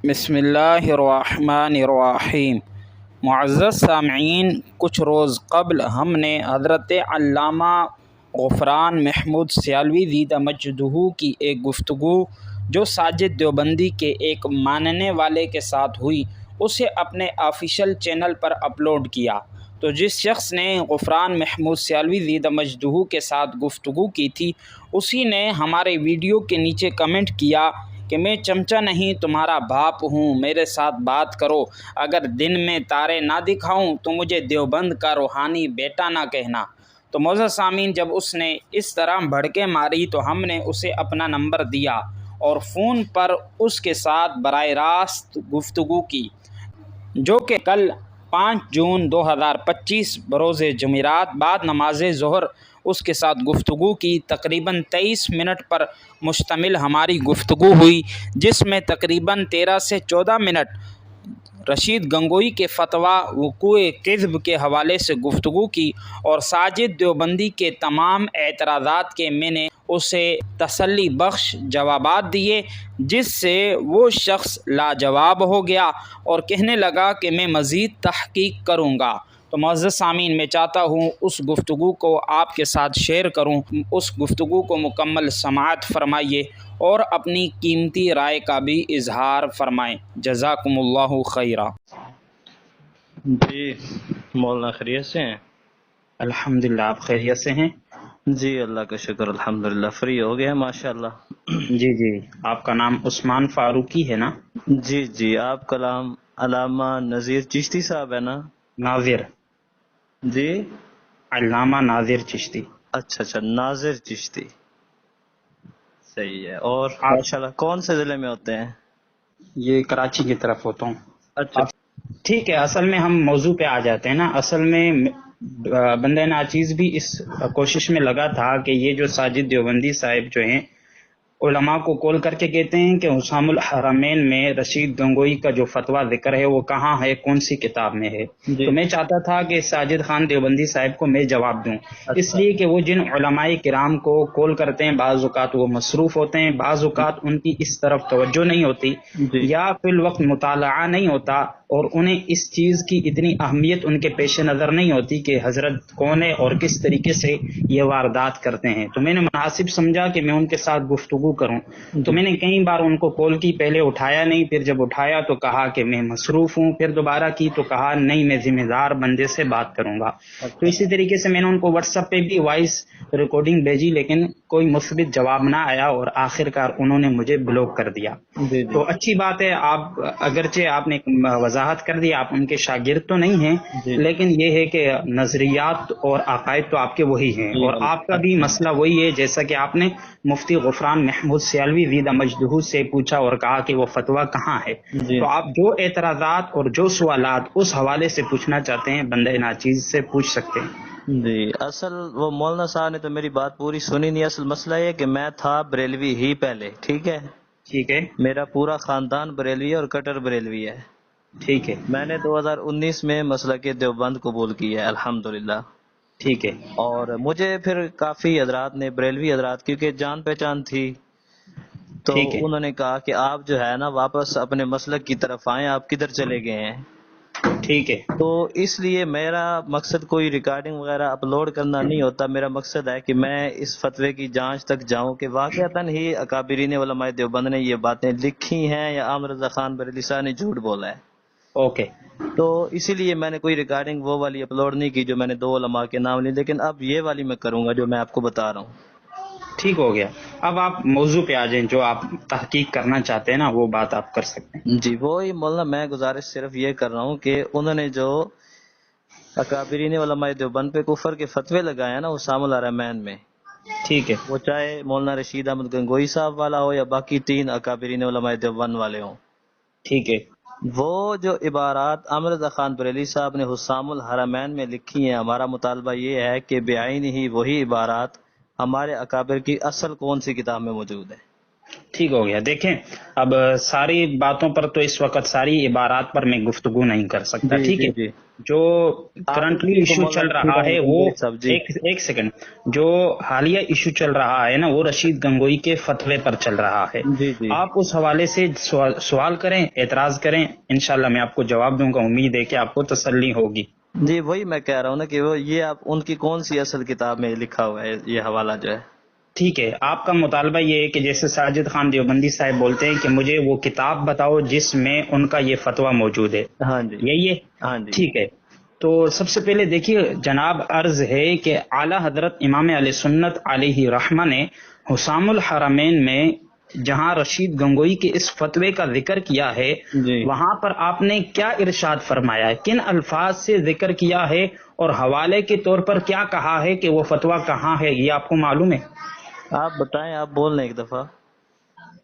بسم اللہ الرحمن الرحیم۔ معزز سامعین، کچھ روز قبل ہم نے حضرت علامہ غفران محمود سیالوی زیدہ مجدہ کی ایک گفتگو جو ساجد دیوبندی کے ایک ماننے والے کے ساتھ ہوئی اسے اپنے آفیشیل چینل پر اپلوڈ کیا، تو جس شخص نے غفران محمود سیالوی زیدہ مجدہ کے ساتھ گفتگو کی تھی اسی نے ہمارے ویڈیو کے نیچے کمنٹ کیا کہ میں چمچہ نہیں تمہارا باپ ہوں، میرے ساتھ بات کرو، اگر دن میں تارے نہ دکھاؤں تو مجھے دیوبند کا روحانی بیٹا نہ کہنا۔ تو معزز سامعین، جب اس نے اس طرح بھڑکے ماری تو ہم نے اسے اپنا نمبر دیا اور فون پر اس کے ساتھ براہ راست گفتگو کی، جو کہ کل 5 جون 2025 بروز جمعرات بعد نماز ظہر اس کے ساتھ گفتگو کی۔ تقریباً 23 منٹ پر مشتمل ہماری گفتگو ہوئی، جس میں تقریباً 13 سے 14 منٹ رشید گنگوئی کے فتویٰ وقوع کذب کے حوالے سے گفتگو کی اور ساجد دیوبندی کے تمام اعتراضات کے میں نے اسے تسلی بخش جوابات دیے، جس سے وہ شخص لاجواب ہو گیا اور کہنے لگا کہ میں مزید تحقیق کروں گا۔ تو معزز سامعین، میں چاہتا ہوں اس گفتگو کو آپ کے ساتھ شیئر کروں، اس گفتگو کو مکمل سماعت فرمائیے اور اپنی قیمتی رائے کا بھی اظہار فرمائیں۔ جزاکم اللہ خیرہ۔ جی مولانا خیریت سے ہیں؟ الحمدللہ، آپ خیریت سے ہیں؟ جی اللہ کا شکر، الحمدللہ فری ہو گیا ماشاءاللہ۔ جی، آپ کا نام عثمان فاروقی ہے نا؟ جی آپ کلام علامہ نذیر چشتی صاحب ہے نا؟ ناظر، جی علامہ ناظر چشتی۔ اچھا ناظر چشتی، صحیح ہے۔ اور آپ ماشاءاللہ کون سے ضلع میں ہوتے ہیں؟ یہ کراچی کی طرف ہوتا ہوں۔ اچھا ٹھیک ہے، اصل میں ہم موضوع پہ آ جاتے ہیں نا۔ اصل میں بندہ ناچیز بھی اس کوشش میں لگا تھا کہ یہ جو ساجد دیوبندی صاحب جو ہیں علماء کو کال کر کے کہتے ہیں کہ حسام الحرمین میں رشید گنگوئی کا جو فتویٰ ذکر ہے وہ کہاں ہے، کون سی کتاب میں ہے۔ جی تو میں چاہتا تھا کہ ساجد خان دیوبندی صاحب کو میں جواب دوں، اس لیے کہ وہ جن علماء کرام کو کال کرتے ہیں بعض اوقات وہ مصروف ہوتے ہیں، بعض اوقات ان کی اس طرف توجہ نہیں ہوتی جی یا فی الوقت مطالعہ نہیں ہوتا اور انہیں اس چیز کی اتنی اہمیت ان کے پیش نظر نہیں ہوتی کہ حضرت کون ہے اور کس طریقے سے یہ واردات کرتے ہیں۔ تو میں نے مناسب سمجھا کہ میں ان کے ساتھ گفتگو کروں، تو میں نے کئی بار ان کو کال کی، پہلے اٹھایا نہیں، پھر جب اٹھایا تو کہا کہ میں مصروف ہوں، پھر دوبارہ کی تو کہا نہیں میں ذمہ دار بندے سے بات کروں گا۔ تو اسی طریقے سے میں نے ان کو واٹس ایپ پہ بھی وائس ریکارڈنگ بھیجی لیکن کوئی مثبت جواب نہ آیا اور آخرکار انہوں نے مجھے بلاک کر دیا۔ جی تو اچھی بات ہے، آپ اگرچہ آپ نے وضاحت کر دی آپ ان کے شاگرد تو نہیں ہیں، جی لیکن یہ ہے کہ نظریات اور عقائد تو آپ کے وہی ہیں جی اور آپ کا بھی مسئلہ وہی ہے، جیسا کہ آپ نے مفتی غفران محمود سیالوی زیدہ مجدہ سے پوچھا اور کہا کہ وہ فتویٰ کہاں ہے۔ جی تو آپ جو اعتراضات اور جو سوالات اس حوالے سے پوچھنا چاہتے ہیں بندہ ناچیز سے پوچھ سکتے ہیں۔ جی اصل وہ مولانا صاحب نے تو میری بات پوری سنی نہیں۔ اصل مسئلہ یہ کہ میں تھا بریلوی ہی پہلے، ٹھیک ہے، ٹھیک ہے، میرا پورا خاندان بریلوی ہے اور کٹر بریلوی ہے۔ ٹھیک ہے، میں نے 2019 میں مسلک دیوبند قبول کیا ہے الحمدللہ۔ ٹھیک ہے، اور مجھے پھر کافی حضرات نے، بریلوی حضرات، کیونکہ جان پہچان تھی، تو ٹھیک ہے، انہوں نے کہا کہ آپ جو ہے نا واپس اپنے مسلک کی طرف آئیں، آپ کدھر چلے گئے ہیں۔ ٹھیک ہے، تو اس لیے میرا مقصد کوئی ریکارڈنگ وغیرہ اپلوڈ کرنا نہیں ہوتا، میرا مقصد ہے کہ میں اس فتوے کی جانچ تک جاؤں کہ واقعتاً ہی اکابرین علماء دیوبند نے یہ باتیں لکھی ہیں یا عامر رضا خان بریلوی صاحب نے جھوٹ بولا ہے۔ اوکے، تو اسی لیے میں نے کوئی ریکارڈنگ وہ والی اپلوڈ نہیں کی جو میں نے 2 علماء کے نام لی، لیکن اب یہ والی میں کروں گا جو میں آپ کو بتا رہا ہوں۔ ٹھیک ہو گیا۔ اب آپ موضوع پہ آ جائیں، جو آپ تحقیق کرنا چاہتے ہیں نا وہ بات آپ کر سکتے ہیں۔ جی وہی مولانا، میں گزارش صرف یہ کر رہا ہوں کہ انہوں نے جو اکابرین علماء دیوبند پہ کفر کے فتوے لگائے ہیں نا حسام الحرمین میں، ٹھیک ہے، وہ چاہے مولانا رشید احمد گنگوئی صاحب والا ہو یا باقی 3 اکابرین علماء دیوبند والے ہوں، ٹھیک ہے، وہ جو عبارات عامر رضا خان بریلوی صاحب نے حسام الحرمین میں لکھی ہیں، ہمارا مطالبہ یہ ہے کہ بعین ہی وہی عبارات ہمارے اکابر کی اصل کون سی کتاب میں موجود ہے۔ ٹھیک ہو گیا. دیکھیں اب ساری باتوں پر تو اس وقت ساری عبارات پر میں گفتگو نہیں کر سکتا. جی ٹھیک جی ہے. جی جو آپ کرنٹلی اسی کو ایشو چل مگر رہا سیدھا ہے وہ نکل صاحب جی. ایک سیکنڈ. جو حالیہ ایشو چل رہا ہے نا وہ رشید گنگوئی کے فتوے پر چل رہا ہے. جی جی آپ اس حوالے سے سوال کریں, اعتراض کریں, انشاءاللہ میں آپ کو جواب دوں گا. امید ہے کہ آپ کو تسلی ہوگی. جی وہی میں کہہ رہا ہوں نا کہ وہ یہ آپ ان کی کون سی اصل کتاب میں لکھا ہوا ہے یہ حوالہ جو ہے. ٹھیک ہے. آپ کا مطالبہ یہ ہے کہ جیسے ساجد خان دیوبندی صاحب بولتے ہیں کہ مجھے وہ کتاب بتاؤ جس میں ان کا یہ فتویٰ موجود ہے, ہاں جی یہی ہے. ہاں جی ٹھیک ہے. تو سب سے پہلے دیکھیے جناب, عرض ہے کہ اعلیٰ حضرت امام علیہ سنت علیہ رحمہ نے حسام الحرمین میں جہاں رشید گنگوئی کے اس فتوے کا ذکر کیا ہے جی. وہاں پر آپ نے کیا ارشاد فرمایا ہے, کن الفاظ سے ذکر کیا ہے, اور حوالے کے طور پر کیا کہا ہے کہ وہ فتویٰ کہاں ہے, یہ آپ کو معلوم ہے؟ آپ بتائیں, آپ بول رہے ہیں ایک دفعہ.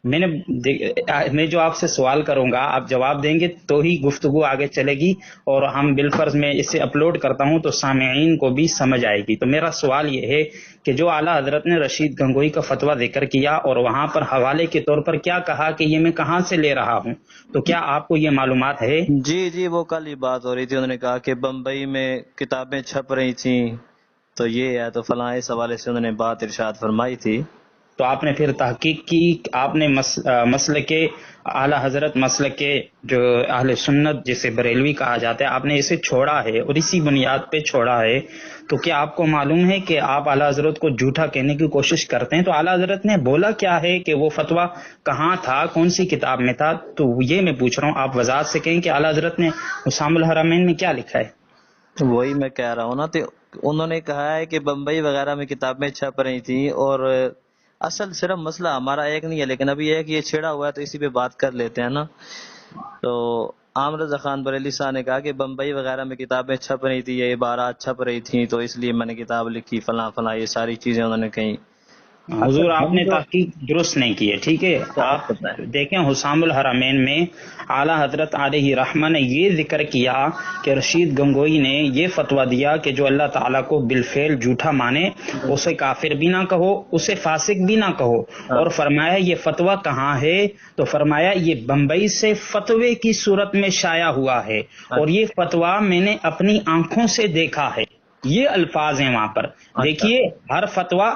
میں جو آپ سے سوال کروں گا آپ جواب دیں گے تو ہی گفتگو آگے چلے گی, اور ہم بالفرض میں اسے اپلوڈ کرتا ہوں تو سامعین کو بھی سمجھ آئے گی. تو میرا سوال یہ ہے کہ جو اعلیٰ حضرت نے رشید گنگوئی کا فتویٰ ذکر کیا اور وہاں پر حوالے کے طور پر کیا کہا کہ یہ میں کہاں سے لے رہا ہوں, تو کیا آپ کو یہ معلومات ہے؟ جی جی وہ کل ہی بات ہو رہی تھی, انہوں نے کہا کہ بمبئی میں کتابیں چھپ رہی تھیں تو یہ ہے, تو فلاں اس حوالے سے انہوں نے بات ارشاد فرمائی تھی. تو آپ نے پھر تحقیق کی, آپ نے مسلک کے اعلیٰ حضرت, مسلک کے جو اہل سنت جسے بریلوی کہا جاتا ہے, آپ نے اسے چھوڑا ہے اور اسی بنیاد پہ چھوڑا ہے. تو کیا آپ کو معلوم ہے کہ آپ اعلیٰ حضرت کو جھوٹا کہنے کی کوشش کرتے ہیں؟ تو اعلیٰ حضرت نے بولا کیا ہے کہ وہ فتویٰ کہاں تھا, کون سی کتاب میں تھا, تو یہ میں پوچھ رہا ہوں. آپ وضاحت سے کہیں کہ اعلیٰ حضرت نے حسام الحرمین میں کیا لکھا ہے. وہی میں کہہ رہا ہوں نا, تو انہوں نے کہا ہے کہ بمبئی وغیرہ میں کتابیں چھپ رہی تھیں, اور اصل صرف مسئلہ ہمارا ایک نہیں ہے, لیکن ابھی ایک یہ چھڑا ہوا ہے تو اسی پہ بات کر لیتے ہیں نا. تو عامر رضا خان بریلوی صاحب نے کہا کہ بمبئی وغیرہ میں کتابیں چھپ رہی تھی, یہ عبارات چھپ رہی تھیں, تو اس لیے میں نے کتاب لکھی فلاں فلاں, یہ ساری چیزیں انہوں نے کہیں. حضور اصل آپ ہم نے جو تحقیق درست نہیں کی ہے. ٹھیک ہے. آپ بتائیں. دیکھیں حسام الحرمین میں اعلیٰ حضرت علیہ رحمہ نے یہ ذکر کیا کہ رشید گنگوئی نے یہ فتویٰ دیا کہ جو اللہ تعالیٰ کو بالفعل جھوٹا مانے اسے کافر بھی نہ کہو, اسے فاسق بھی نہ کہو. اور فرمایا یہ فتویٰ کہاں ہے, تو فرمایا یہ بمبئی سے فتوے کی صورت میں شائع ہوا ہے, اور یہ فتویٰ میں نے اپنی آنکھوں سے دیکھا ہے. یہ الفاظ ہیں وہاں پر. دیکھیے ہر فتویٰ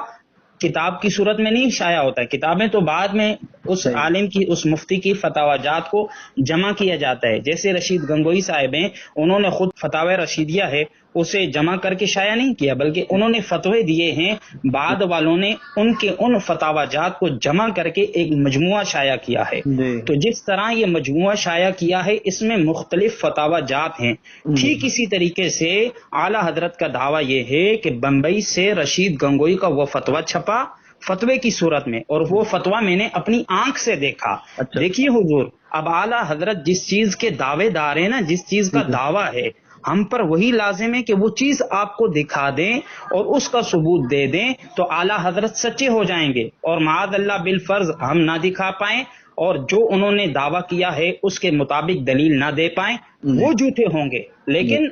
کتاب کی صورت میں نہیں شائع ہوتا ہے, کتابیں تو بعد میں اس عالم کی, اس مفتی کی فتاوی جات کو جمع کیا جاتا ہے. جیسے رشید گنگوئی صاحب ہیں, انہوں نے خود فتاوی رشیدیہ ہے اسے جمع کر کے شائع نہیں کیا, بلکہ انہوں نے فتوے دیے ہیں, بعد والوں نے ان کے ان فتاوی جات کو جمع کر کے ایک مجموعہ شائع کیا ہے. تو جس طرح یہ مجموعہ شائع کیا ہے اس میں مختلف فتاوی جات ہیں, ٹھیک اسی طریقے سے اعلیٰ حضرت کا دعویٰ یہ ہے کہ بمبئی سے رشید گنگوئی کا وہ فتویٰ چھپا فتوے کی صورت میں, اور وہ فتویٰ میں نے اپنی آنکھ سے دیکھا. دیکھیے حضور, اب اعلیٰ حضرت جس چیز کے دعوے دار ہیں نا, جس چیز کا دعویٰ ہے, ہم پر وہی لازم ہے کہ وہ چیز آپ کو دکھا دیں اور اس کا ثبوت دے دیں, تو اعلیٰ حضرت سچے ہو جائیں گے. اور معاذ اللہ بالفرض ہم نہ دکھا پائیں اور جو انہوں نے دعویٰ کیا ہے اس کے مطابق دلیل نہ دے پائیں, وہ جھوٹے ہوں گے. لیکن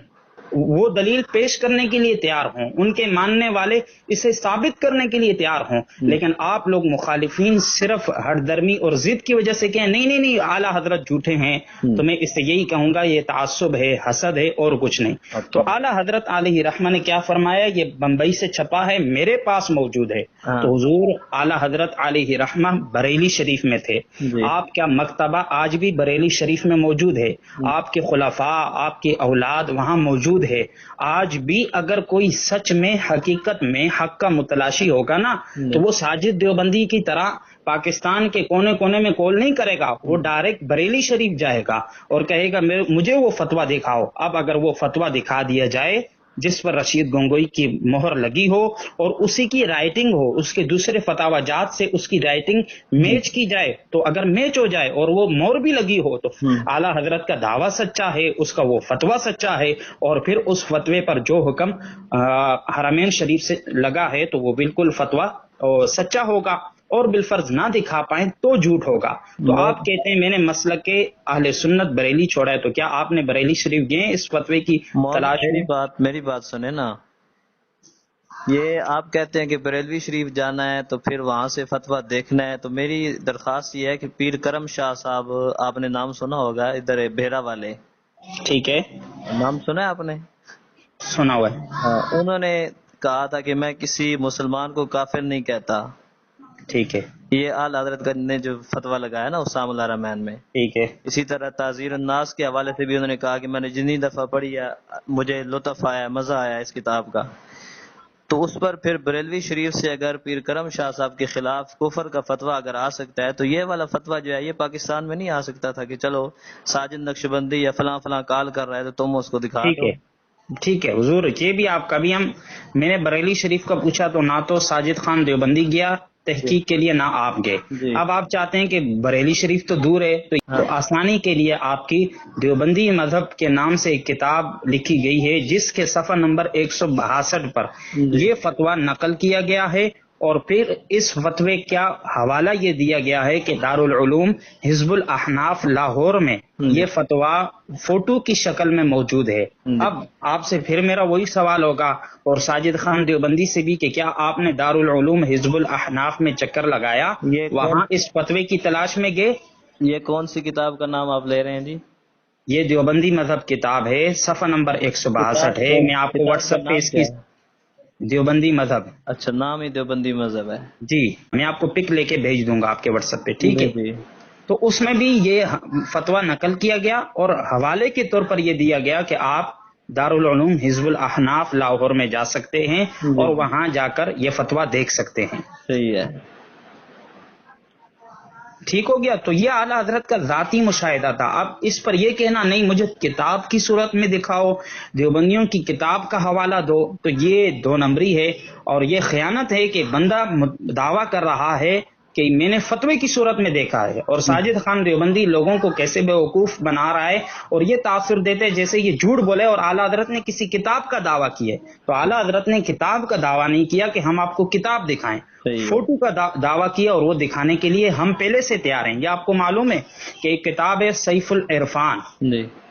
وہ دلیل پیش کرنے کے لیے تیار ہوں, ان کے ماننے والے اسے ثابت کرنے کے لیے تیار ہوں. لیکن آپ لوگ مخالفین صرف ہٹ درمی اور ضد کی وجہ سے کہیں نہیں نہیں نہیں اعلیٰ حضرت جھوٹے ہیں, تو میں اس سے یہی کہوں گا یہ تعصب ہے, حسد ہے, اور کچھ نہیں. تو اعلیٰ حضرت علیہ رحمہ نے کیا فرمایا, یہ بمبئی سے چھپا ہے, میرے پاس موجود ہے. تو حضور اعلیٰ حضرت علیہ رحمہ بریلی شریف میں تھے, آپ کا مکتبہ آج بھی بریلی شریف میں موجود ہے, آپ کے خلفاء, آپ کے اولاد وہاں موجود ہے. آج بھی اگر کوئی سچ میں حقیقت میں حق کا متلاشی ہوگا نا, تو وہ ساجد دیوبندی کی طرح پاکستان کے کونے کونے میں کال نہیں کرے گا, وہ ڈائریکٹ بریلی شریف جائے گا اور کہے گا مجھے وہ فتویٰ دکھاؤ. اب اگر وہ فتویٰ دکھا دیا جائے جس پر رشید گنگوئی کی مہر لگی ہو اور اسی کی رائٹنگ ہو, اس کے دوسرے فتاوی جات سے اس کی رائٹنگ میچ کی جائے, تو اگر میچ ہو جائے اور وہ مہر بھی لگی ہو تو اعلیٰ حضرت کا دعویٰ سچا ہے, اس کا وہ فتویٰ سچا ہے, اور پھر اس فتوے پر جو حکم حرمین شریف سے لگا ہے تو وہ بالکل فتویٰ سچا ہوگا, اور بالفرض نہ دکھا پائیں تو جھوٹ ہوگا. تو آپ کہتے ہیں میں نے مسلک کے اہل سنت بریلی چھوڑا ہے, تو کیا آپ نے بریلی شریف گئے اس فتوے کی تلاش میں؟ میری بات سنیں نا, یہ آپ کہتے ہیں کہ بریلوی شریف جانا ہے تو پھر وہاں سے فتویٰ دیکھنا ہے، تو میری درخواست یہ ہے کہ پیر کرم شاہ صاحب، آپ نے نام سنا ہوگا، ادھر بھیرا والے، ٹھیک ہے، نام سنا ہے آپ نے؟ سنا ہوا ہے، ہاں، انہوں نے کہا تھا کہ میں کسی مسلمان کو کافر نہیں کہتا. ٹھیک ہے، یہ اعلی حضرت نے جو فتویٰ لگایا نا اسام اللہ رحمان میں. ٹھیک ہے، اسی طرح تعزیر الناس کے حوالے سے بھی انہوں نے کہا کہ میں نے جتنی دفعہ پڑھی ہے مجھے لطف آیا، مزہ آیا اس کتاب کا. تو اس پر پھر بریلوی شریف سے اگر پیر کرم شاہ صاحب کے خلاف کفر کا فتویٰ اگر آ سکتا ہے تو یہ والا فتویٰ جو ہے یہ پاکستان میں نہیں آ سکتا تھا کہ چلو ساجد نقشبندی یا فلاں فلاں کال کر رہا ہے تو تم اس کو دکھا ٹھیک دو. ہے، ٹھیک ہے حضور. یہ بھی آپ کا بھی میں نے بریلی شریف کا پوچھا تو نہ تو ساجد خان دیوبندی گیا تحقیق کے لیے، نہ آپ گئے. جی. اب آپ چاہتے ہیں کہ بریلی شریف تو دور ہے تو آسانی کے لیے آپ کی دیوبندی مذہب کے نام سے ایک کتاب لکھی گئی ہے جس کے صفحہ نمبر 162 پر جی. یہ فتویٰ نقل کیا گیا ہے، اور پھر اس فتوے کا حوالہ یہ دیا گیا ہے کہ دارالعلوم حزب الاحناف لاہور میں یہ فتویٰ فوٹو کی شکل میں موجود ہے. اب آپ سے پھر میرا وہی سوال ہوگا اور ساجد خان دیوبندی سے بھی کہ کیا آپ نے دارالعلوم حزب الاحناف میں چکر لگایا، وہاں اس فتوے کی تلاش میں گئے؟ یہ کون سی کتاب کا نام آپ لے رہے ہیں جی؟ یہ دیوبندی مذہب کتاب ہے، صفحہ نمبر 162 ہے. میں آپ کو واٹس ایپ پہ اس کی دیوبندی مذہب. اچھا، نام ہی دیوبندی مذہب ہے. جی، میں آپ کو پک لے کے بھیج دوں گا آپ کے واٹس ایپ پہ، ٹھیک ہے. تو اس میں بھی یہ فتویٰ نقل کیا گیا اور حوالے کے طور پر یہ دیا گیا کہ آپ دارالعلوم حزب الاحناف لاہور میں جا سکتے ہیں اور وہاں جا کر یہ فتویٰ دیکھ سکتے ہیں. صحیح ہے، ٹھیک ہو گیا. تو یہ اعلیٰ حضرت کا ذاتی مشاہدہ تھا. اب اس پر یہ کہنا نہیں مجھے کتاب کی صورت میں دکھاؤ، دیوبندیوں کی کتاب کا حوالہ دو، تو یہ دو نمبری ہے اور یہ خیانت ہے کہ بندہ دعویٰ کر رہا ہے کہ میں نے فتوے کی صورت میں دیکھا ہے، اور ساجد خان دیوبندی لوگوں کو کیسے بیوقوف بنا رہا ہے اور یہ تاثر دیتے ہیں جیسے یہ جھوٹ بولے اور اعلیٰ حضرت نے کسی کتاب کا دعویٰ کیا ہے. تو اعلیٰ حضرت نے کتاب کا دعویٰ نہیں کیا کہ ہم آپ کو کتاب دکھائیں، فوٹو کا دعویٰ کیا اور وہ دکھانے کے لیے ہم پہلے سے تیار ہیں. یہ آپ کو معلوم ہے کہ ایک کتاب ہے سیف العرفان،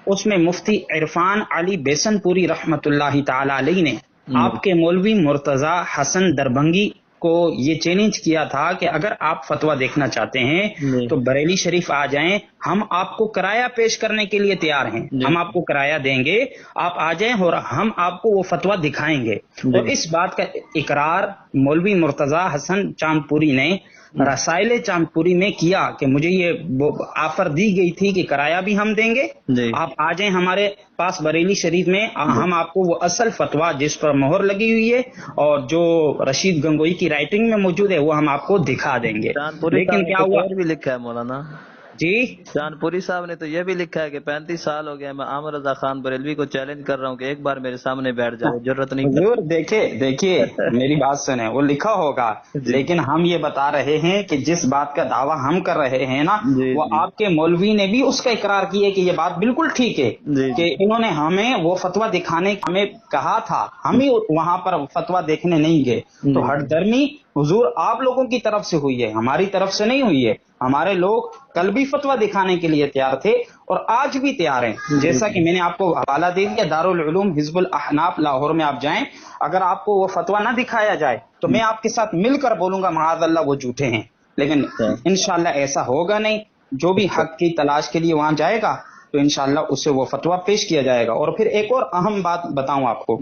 اس میں مفتی عرفان علی بیسن پوری رحمت اللہ تعالی علیہ نے آپ کے مولوی مرتضی حسن دربھنگی کو یہ چیلنج کیا تھا کہ اگر آپ فتویٰ دیکھنا چاہتے ہیں تو بریلی شریف آ جائیں، ہم آپ کو کرایہ پیش کرنے کے لیے تیار ہیں، ہم آپ کو کرایہ دیں گے، آپ آ جائیں اور ہم آپ کو وہ فتویٰ دکھائیں گے. اور اس بات کا اقرار مولوی مرتضی حسن چاند پوری نے رسائل چاند پوری میں کیا کہ مجھے یہ آفر دی گئی تھی کہ کرایہ بھی ہم دیں گے، آپ آ جائیں ہمارے پاس بریلی شریف میں، ہم آپ کو وہ اصل فتویٰ جس پر مہر لگی ہوئی ہے اور جو رشید گنگوئی کی رائٹنگ میں موجود ہے وہ ہم آپ کو دکھا دیں گے. لیکن کیا ہوا بھی لکھا ہے مولانا جی، چاند پوری صاحب نے تو یہ بھی لکھا ہے کہ 35 سال ہو گئے میں عامر رضا خان بریلوی کو چیلنج کر رہا ہوں کہ ایک بار میرے سامنے بیٹھ جائے، ضرورت نہیں. حضور دیکھیے میری بات سنیں، وہ لکھا ہوگا لیکن ہم یہ بتا رہے ہیں کہ جس بات کا دعویٰ ہم کر رہے ہیں نا وہ آپ کے مولوی نے بھی اس کا اقرار کیا کہ یہ بات بالکل ٹھیک ہے کہ انہوں نے ہمیں وہ فتویٰ دکھانے ہمیں کہا تھا، ہم ہی وہاں پر فتویٰ دیکھنے نہیں گئے. تو ہٹ درمی حضور آپ لوگوں کی طرف سے ہوئی ہے، ہماری طرف سے نہیں ہوئی ہے. ہمارے لوگ کل بھی فتویٰ دکھانے کے لیے تیار تھے اور آج بھی تیار ہیں. جیسا کہ میں نے آپ کو حوالہ دے دیا دارالعلوم حزب الاحناف لاہور میں آپ جائیں، اگر آپ کو وہ فتویٰ نہ دکھایا جائے تو میں آپ کے ساتھ مل کر بولوں گا معاذ اللہ وہ جھوٹے ہیں، لیکن انشاءاللہ ایسا ہوگا نہیں. جو بھی حق کی تلاش کے لیے وہاں جائے گا تو انشاءاللہ اسے وہ فتویٰ پیش کیا جائے گا. اور پھر ایک اور اہم بات بتاؤں آپ کو،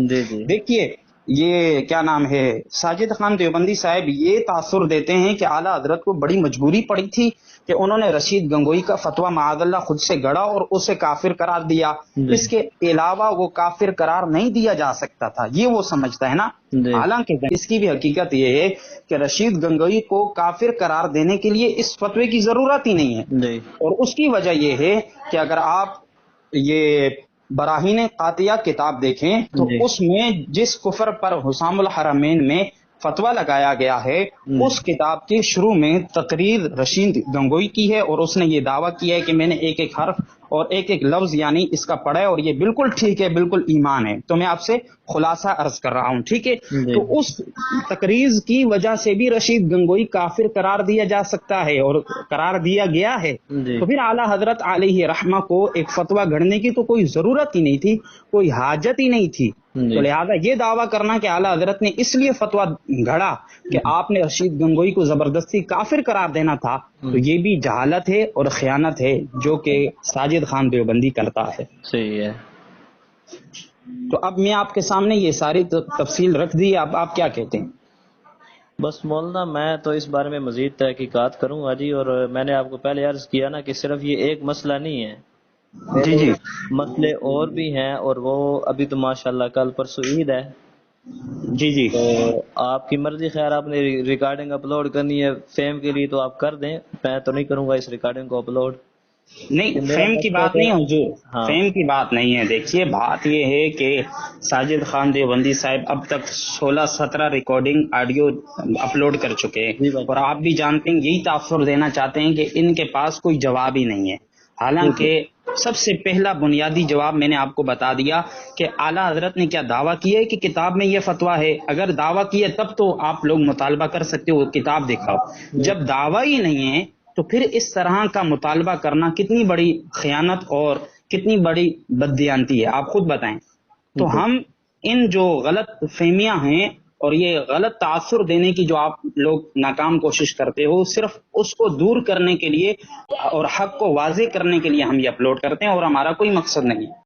دیکھیے یہ کیا نام ہے ساجد خان دیوبندی صاحب یہ تاثر دیتے ہیں کہ اعلیٰ حضرت کو بڑی مجبوری پڑی تھی کہ انہوں نے رشید گنگوئی کا فتویٰ معاذ اللہ خود سے گڑا اور اسے کافر قرار دیا. اس کے علاوہ وہ کافر قرار نہیں دیا جا سکتا تھا، یہ وہ سمجھتا ہے نا. حالانکہ اس کی بھی حقیقت یہ ہے کہ رشید گنگوئی کو کافر قرار دینے کے لیے اس فتوے کی ضرورت ہی نہیں ہے. اور اس کی وجہ یہ ہے کہ اگر آپ یہ براہین قاطعہ کتاب دیکھیں تو اس میں جس کفر پر حسام الحرمین میں فتویٰ لگایا گیا ہے اس کتاب کے شروع میں تقریر رشید گنگوئی کی ہے اور اس نے یہ دعویٰ کیا ہے کہ میں نے ایک ایک حرف اور ایک ایک لفظ یعنی اس کا پڑھا ہے اور یہ بالکل ٹھیک ہے، بالکل ایمان ہے. تو میں آپ سے خلاصہ عرض کر رہا ہوں، ٹھیک ہے. تو اس تقریر کی وجہ سے بھی رشید گنگوئی کافر قرار دیا جا سکتا ہے اور قرار دیا گیا ہے. تو پھر اعلیٰ حضرت علیہ رحمہ کو ایک فتویٰ گھڑنے کی تو کوئی ضرورت ہی نہیں تھی، کوئی حاجت ہی نہیں تھی. جی تو لہٰذا یہ دعویٰ کرنا کہ اعلیٰ حضرت نے اس لیے فتویٰ گھڑا کہ آپ نے رشید گنگوئی کو زبردستی کافر قرار دینا تھا، تو یہ بھی جہالت ہے اور خیانت ہے جو کہ ساجد خان دیوبندی کرتا ہے۔ صحیح ہے۔ تو اب میں آپ کے سامنے یہ ساری تفصیل رکھ دی، اب آپ کیا کہتے ہیں؟ بس مولانا میں تو اس بارے میں مزید تحقیقات کروں گا جی، اور میں نے آپ کو پہلے عرض کیا نا کہ صرف یہ ایک مسئلہ نہیں ہے، جی جی مسئلے اور بھی ہیں، اور وہ ابھی تو ماشاءاللہ کل پرسوں عید ہے، جی جی تو آپ کی مرضی، خیر آپ نے ریکارڈنگ اپلوڈ کرنی ہے فیم کے لیے تو آپ کر دیں، میں تو نہیں کروں گا اس ریکارڈنگ کو اپلوڈ۔ نہیں، فیم کی بات نہیں حضور، ہاں فیم کی بات نہیں ہے۔ دیکھیے بات یہ ہے کہ ساجد خان دیوبندی صاحب اب تک 16-17 ریکارڈنگ آڈیو اپلوڈ کر چکے جی ہیں، بھائی، اور آپ بھی جانتے ہیں، یہی تاثر دینا چاہتے ہیں کہ ان کے پاس کوئی جواب ہی نہیں ہے، حالانکہ سب سے پہلا بنیادی جواب میں نے آپ کو بتا دیا کہ اعلیٰ حضرت نے کیا دعویٰ کیا ہے کہ کتاب میں یہ فتویٰ ہے۔ اگر دعویٰ کیا تب تو آپ لوگ مطالبہ کر سکتے ہو، کتاب دکھاؤ۔ جب دعویٰ ہی نہیں ہے تو پھر اس طرح کا مطالبہ کرنا کتنی بڑی خیانت اور کتنی بڑی بددیانتی ہے، آپ خود بتائیں۔ تو ہم ان جو غلط فہمیاں ہیں اور یہ غلط تاثر دینے کی جو آپ لوگ ناکام کوشش کرتے ہو، صرف اس کو دور کرنے کے لیے اور حق کو واضح کرنے کے لیے ہم یہ اپلوڈ کرتے ہیں، اور ہمارا کوئی مقصد نہیں ہے۔